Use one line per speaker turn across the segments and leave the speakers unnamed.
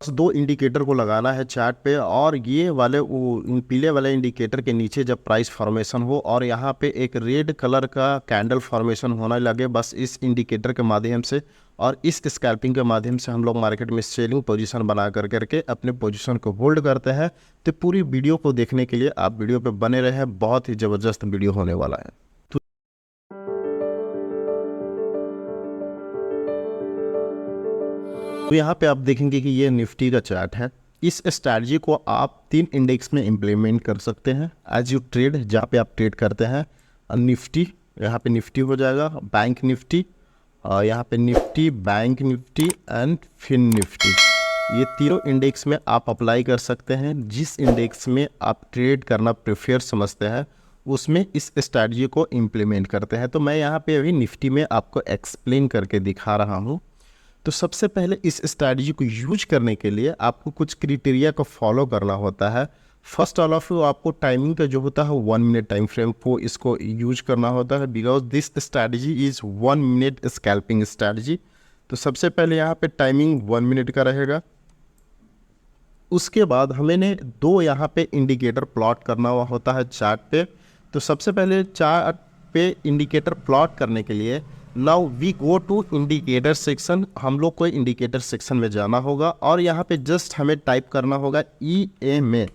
दो इंडिकेटर को लगाना है चार्ट पे, और ये वाले पीले वाले इंडिकेटर के नीचे जब प्राइस फॉर्मेशन हो और यहाँ पे एक रेड कलर का कैंडल फॉर्मेशन होने लगे, बस इस इंडिकेटर के माध्यम से और इस स्कैल्पिंग के माध्यम से हम लोग मार्केट में सेलिंग पोजीशन बना करके अपने पोजीशन को होल्ड करते हैं। तो पूरी वीडियो को देखने के लिए आप वीडियो पे बने रहे, बहुत ही ज़बरदस्त वीडियो होने वाला है। तो यहाँ पे आप देखेंगे कि ये निफ्टी का चार्ट है। इस स्ट्रैटेजी को आप 3 इंडेक्स में इम्प्लीमेंट कर सकते हैं एज यू ट्रेड, जहाँ पे आप ट्रेड करते हैं। निफ्टी, यहाँ पे निफ्टी हो जाएगा, बैंक निफ्टी, यहाँ पे Nifty, bank Nifty and Fin Nifty. ये तीनों इंडेक्स में आप अप्लाई कर सकते हैं। जिस इंडेक्स में आप ट्रेड करना प्रेफर समझते हैं उसमें इस स्ट्रैटेजी को इम्प्लीमेंट करते हैं। तो मैं यहाँ पे अभी निफ्टी में आपको एक्सप्लेन करके दिखा रहा हूँ। तो सबसे पहले इस स्ट्रैटेजी को यूज करने के लिए आपको कुछ क्राइटेरिया को फॉलो करना होता है। फर्स्ट ऑल ऑफ आपको टाइमिंग का जो होता है 1 मिनट टाइम फ्रेम को इसको यूज करना होता है, because this strategy is 1 minute scalping strategy. तो सबसे पहले यहाँ पे टाइमिंग 1 मिनट का रहेगा। उसके बाद हमें 2 यहाँ पे इंडिकेटर प्लॉट करना हुआ होता है चार्ट पे। तो सबसे पहले चार्ट पे इंडिकेटर प्लॉट करने के लिए now we go to indicator section. हम लोग को इंडिकेटर सेक्शन में जाना होगा और यहाँ पे जस्ट हमें टाइप करना होगा EMA,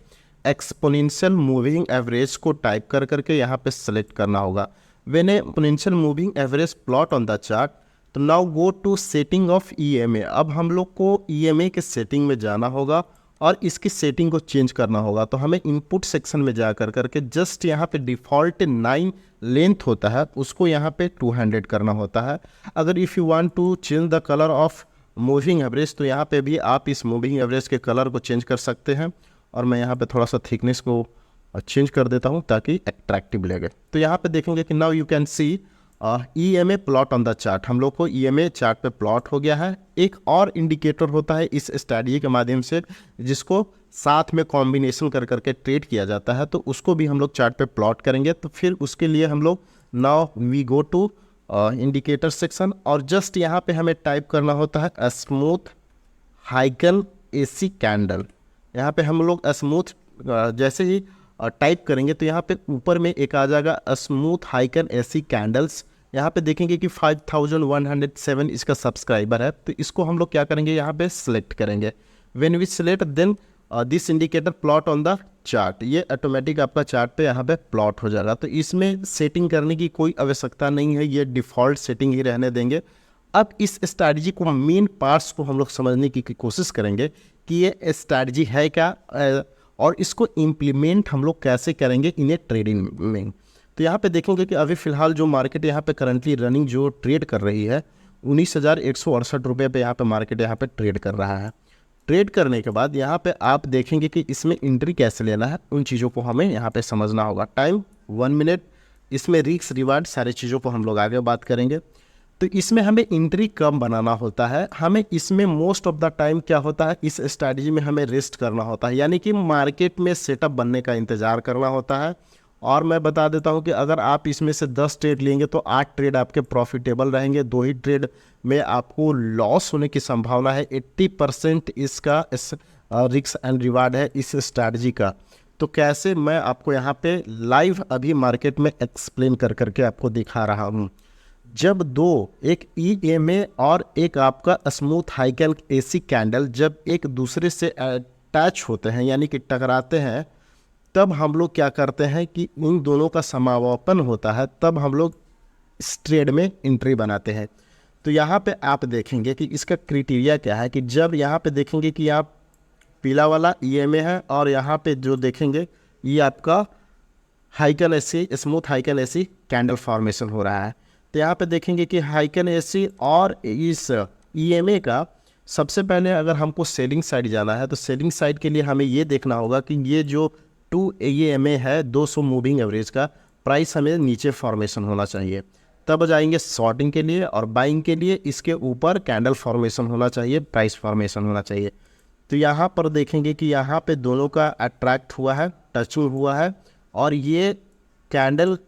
एक्सपोनेंशियल मूविंग एवरेज को टाइप करके यहाँ पे सेलेक्ट करना होगा। When exponential moving average plot on the chart, तो now go to setting of EMA। अब हम लोग को EMA के सेटिंग में जाना होगा और इसकी सेटिंग को चेंज करना होगा। तो हमें इनपुट सेक्शन में जा करके जस्ट यहाँ पे डिफ़ॉल्ट 9 लेंथ होता है, उसको यहाँ पे 200 करना होता है। अगर if you want to change the colour of moving average, तो यहाँ पे भी आप इस मूविंग एवरेज के कलर को चेंज कर सकते हैं। और मैं यहाँ पे थोड़ा सा थिकनेस को चेंज कर देता हूँ ताकि अट्रैक्टिव लगे। तो यहाँ पे देखेंगे कि now you can see EMA plot on the chart. हम लोग को EMA चार्ट पे प्लॉट हो गया है। एक और इंडिकेटर होता है इस स्ट्रैटेजी के माध्यम से जिसको साथ में कॉम्बिनेशन करके ट्रेड किया जाता है, तो उसको भी हम लोग चार्ट पे प्लॉट करेंगे। तो फिर उसके लिए हम लोग now we go to indicator section और जस्ट यहाँ पे हमें टाइप करना होता है स्मूथ हाइकन AC कैंडल। यहाँ पे हम लोग स्मूथ जैसे ही टाइप करेंगे तो यहाँ पे ऊपर में एक आ जाएगा स्मूथ हाइकन AC कैंडल्स। यहाँ पे देखेंगे कि 5107 इसका सब्सक्राइबर है। तो इसको हम लोग क्या करेंगे, यहाँ पे सिलेक्ट करेंगे। When we select then this indicator plot on the chart, ये ऑटोमेटिक आपका चार्ट पे यहाँ पे प्लॉट हो जाएगा। तो इसमें सेटिंग करने की कोई आवश्यकता नहीं है, ये डिफ़ॉल्ट सेटिंग ही रहने देंगे। अब इस स्ट्रैटेजी को मेन पार्ट्स को हम लोग समझने की कोशिश करेंगे कि ये स्ट्रैटेजी है क्या और इसको इम्प्लीमेंट हम लोग कैसे करेंगे इन ए ट्रेडिंग में। तो यहाँ पे देखेंगे कि अभी फ़िलहाल जो मार्केट यहाँ पे करंटली रनिंग जो ट्रेड कर रही है 19,168 रुपये पे यहाँ पे मार्केट यहाँ पे ट्रेड कर रहा है। ट्रेड करने के बाद यहाँ पे आप देखेंगे कि इसमें एंट्री कैसे लेना है, उन चीज़ों को हमें यहाँ पे समझना होगा। टाइम 1 मिनट, इसमें रिस्क रिवार्ड सारी चीज़ों को हम लोग आगे बात करेंगे। तो इसमें हमें एंट्री कम बनाना होता है। हमें इसमें मोस्ट ऑफ द टाइम क्या होता है, इस स्ट्रैटेजी में हमें रेस्ट करना होता है, यानी कि मार्केट में सेटअप बनने का इंतज़ार करना होता है। और मैं बता देता हूं कि अगर आप इसमें से 10 ट्रेड लेंगे तो 8 ट्रेड आपके प्रॉफिटेबल रहेंगे, 2 ही ट्रेड में आपको लॉस होने की संभावना है। 80% इसका रिस्क एंड रिवार्ड है इस स्ट्रैटेजी का। तो कैसे, मैं आपको यहाँ पे लाइव अभी मार्केट में एक्सप्लेन करके आपको दिखा रहा हूँ। जब एक EMA और एक आपका स्मूथ हाइकन AC कैंडल जब एक दूसरे से अटैच होते हैं यानी कि टकराते हैं, तब हम लोग क्या करते हैं कि इन दोनों का समापन होता है, तब हम लोग इस ट्रेड में एंट्री बनाते हैं। तो यहाँ पे आप देखेंगे कि इसका क्राइटेरिया क्या है कि जब यहाँ पे देखेंगे कि आप पीला वाला EMA है और यहाँ पे जो देखेंगे ये आपका Heikin AC, smooth Heikin AC candle formation हो रहा है। तो यहाँ पे देखेंगे कि हाइकन AC और इस EMA का सबसे पहले अगर हमको सेलिंग साइड जाना है तो सेलिंग साइड के लिए हमें ये देखना होगा कि ये जो 2 EMA है 200 मूविंग एवरेज का प्राइस हमें नीचे फॉर्मेशन होना चाहिए। तब जाएंगे शॉर्टिंग के लिए और बाइंग के लिए इसके ऊपर कैंडल फॉर्मेशन होना चाहिए, प्राइस फॉर्मेशन होना चाहिए। तो यहाँ पर देखेंगे कि यहाँ पे दोनों का अट्रैक्ट हुआ है, टचिंग हुआ है और ये कैंडल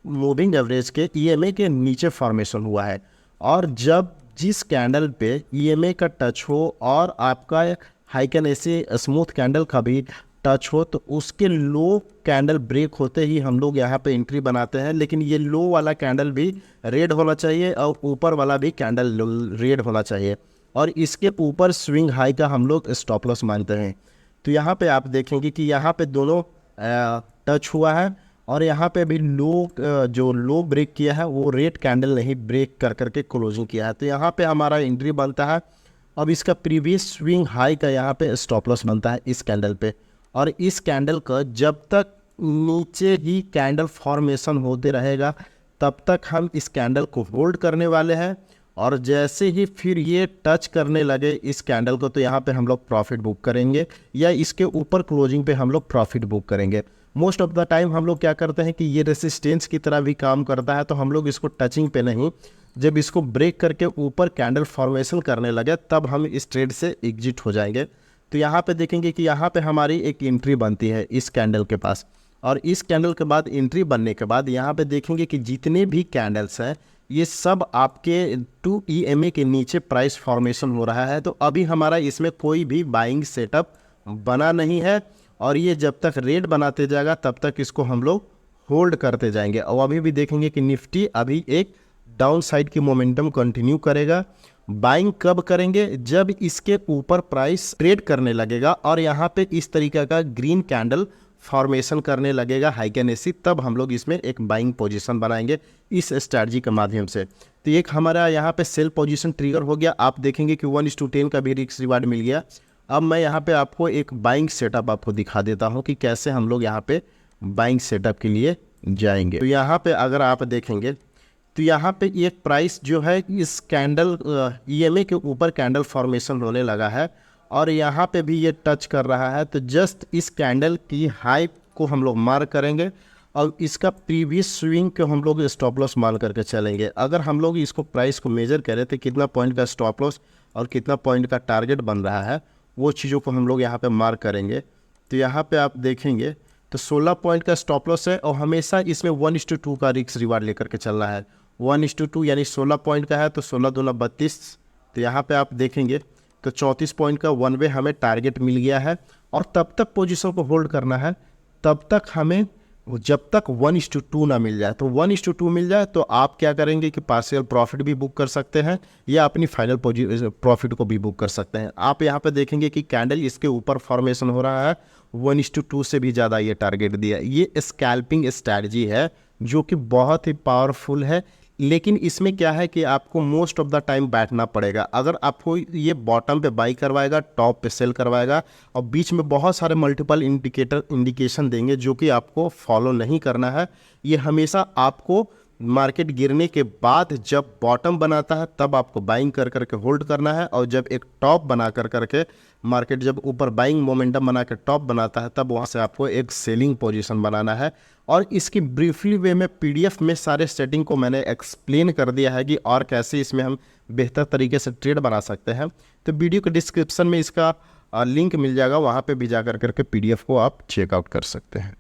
मूविंग एवरेज के EMA के नीचे फॉर्मेशन हुआ है। और जब जिस कैंडल पे EMA का टच हो और आपका हाइकन ऐसे स्मूथ कैंडल का भी टच हो तो उसके लो कैंडल ब्रेक होते ही हम लोग यहाँ पे एंट्री बनाते हैं। लेकिन ये लो वाला कैंडल भी रेड होना चाहिए और ऊपर वाला भी कैंडल रेड होना चाहिए, और इसके ऊपर स्विंग हाई का हम लोग स्टॉप लॉस मानते हैं। तो यहाँ पे आप देखेंगे कि यहाँ पे दोनों टच हुआ है, और यहाँ पे भी जो लो ब्रेक किया है वो रेड कैंडल नहीं ब्रेक कर करके क्लोजिंग किया है। तो यहाँ पे हमारा एंट्री बनता है। अब इसका प्रीवियस स्विंग हाई का यहाँ पे स्टॉप लॉस बनता है इस कैंडल पे, और इस कैंडल का जब तक नीचे ही कैंडल फॉर्मेशन होते रहेगा तब तक हम इस कैंडल को होल्ड करने वाले हैं। और जैसे ही फिर ये टच करने लगे इस कैंडल को तो यहाँ पे हम लोग प्रॉफिट बुक करेंगे, या इसके ऊपर क्लोजिंग पे हम लोग प्रॉफिट बुक करेंगे। मोस्ट ऑफ द टाइम हम लोग क्या करते हैं कि ये रेसिस्टेंस की तरह भी काम करता है, तो हम लोग इसको टचिंग पे नहीं, जब इसको ब्रेक करके ऊपर कैंडल फॉर्मेशन करने लगे तब हम इस ट्रेड से एग्जिट हो जाएंगे। तो यहाँ पे देखेंगे कि यहाँ पे हमारी एक एंट्री बनती है इस कैंडल के पास, और इस कैंडल के बाद एंट्री बनने के बाद यहाँ पे देखेंगे कि जितने भी कैंडल्स हैं ये सब आपके 2 EMA के नीचे प्राइस फॉर्मेशन हो रहा है। तो अभी हमारा इसमें कोई भी बाइंग सेटअप बना नहीं है, और ये जब तक रेड बनाते जाएगा तब तक इसको हम लोग होल्ड करते जाएंगे। और अभी भी देखेंगे कि निफ्टी अभी एक डाउन साइड की मोमेंटम कंटिन्यू करेगा। बाइंग कब करेंगे? जब इसके ऊपर प्राइस ट्रेड करने लगेगा और यहाँ पे इस तरीके का ग्रीन कैंडल फॉर्मेशन करने लगेगा हाइकन एसी, तब हम लोग इसमें एक बाइंग पोजीशन बनाएंगे इस स्ट्रैटेजी के माध्यम से। तो एक हमारा यहाँ पे सेल पोजीशन ट्रिगर हो गया। आप देखेंगे कि 1:10 का भी रिस्क रिवार्ड मिल गया। अब मैं यहाँ पे आपको एक बाइंग सेटअप आपको दिखा देता हूँ कि कैसे हम लोग यहाँ पे बाइंग सेटअप के लिए जाएंगे। तो यहाँ पे अगर आप देखेंगे तो यहाँ पे एक प्राइस जो है इस कैंडल EMA के ऊपर कैंडल फॉर्मेशन होने लगा है, और यहाँ पे भी ये टच कर रहा है। तो जस्ट इस कैंडल की हाई को हम लोग मार्क करेंगे और इसका प्रीवियस स्विंग को हम लोग स्टॉप लॉस मान करके चलेंगे। अगर हम लोग इसको प्राइस को मेजर करें तो कितना पॉइंट का स्टॉप लॉस और कितना पॉइंट का टारगेट बन रहा है वो चीज़ों को हम लोग यहाँ पे मार्क करेंगे। तो यहाँ पे आप देखेंगे तो 16 पॉइंट का स्टॉप लॉस है, और हमेशा इसमें 1:2 का रिस्क रिवार्ड लेकर के चलना है। 1:2 यानी 16 पॉइंट का है तो 16 दूना 32। तो यहाँ पे आप देखेंगे तो 34 पॉइंट का वन वे हमें टारगेट मिल गया है, और तब तक पोजीशन को होल्ड करना है तब तक हमें, जब तक 1:2 ना मिल जाए। तो 1:2 मिल जाए तो आप क्या करेंगे कि पार्शियल प्रॉफिट भी बुक कर सकते हैं या अपनी फाइनल प्रॉफिट को भी बुक कर सकते हैं। आप यहाँ पे देखेंगे कि कैंडल इसके ऊपर फॉर्मेशन हो रहा है, 1:2 से भी ज़्यादा ये टारगेट दिया। ये स्कैल्पिंग स्ट्रैटेजी है जो कि बहुत ही पावरफुल है, लेकिन इसमें क्या है कि आपको मोस्ट ऑफ द टाइम बैठना पड़ेगा। अगर आपको ये बॉटम पे बाई करवाएगा, टॉप पे सेल करवाएगा, और बीच में बहुत सारे मल्टीपल इंडिकेशन देंगे जो कि आपको फॉलो नहीं करना है। ये हमेशा आपको मार्केट गिरने के बाद जब बॉटम बनाता है तब आपको बाइंग कर करके होल्ड करना है, और जब एक टॉप बना कर करके मार्केट जब ऊपर बाइंग मोमेंटम बना के टॉप बनाता है तब वहाँ से आपको एक सेलिंग पोजीशन बनाना है। और इसकी ब्रीफली वे में PDF में सारे सेटिंग को मैंने एक्सप्लेन कर दिया है कि और कैसे इसमें हम बेहतर तरीके से ट्रेड बना सकते हैं। तो वीडियो के डिस्क्रिप्शन में इसका लिंक मिल जाएगा, वहाँ पे भी जा कर करके PDF को आप चेकआउट कर सकते हैं।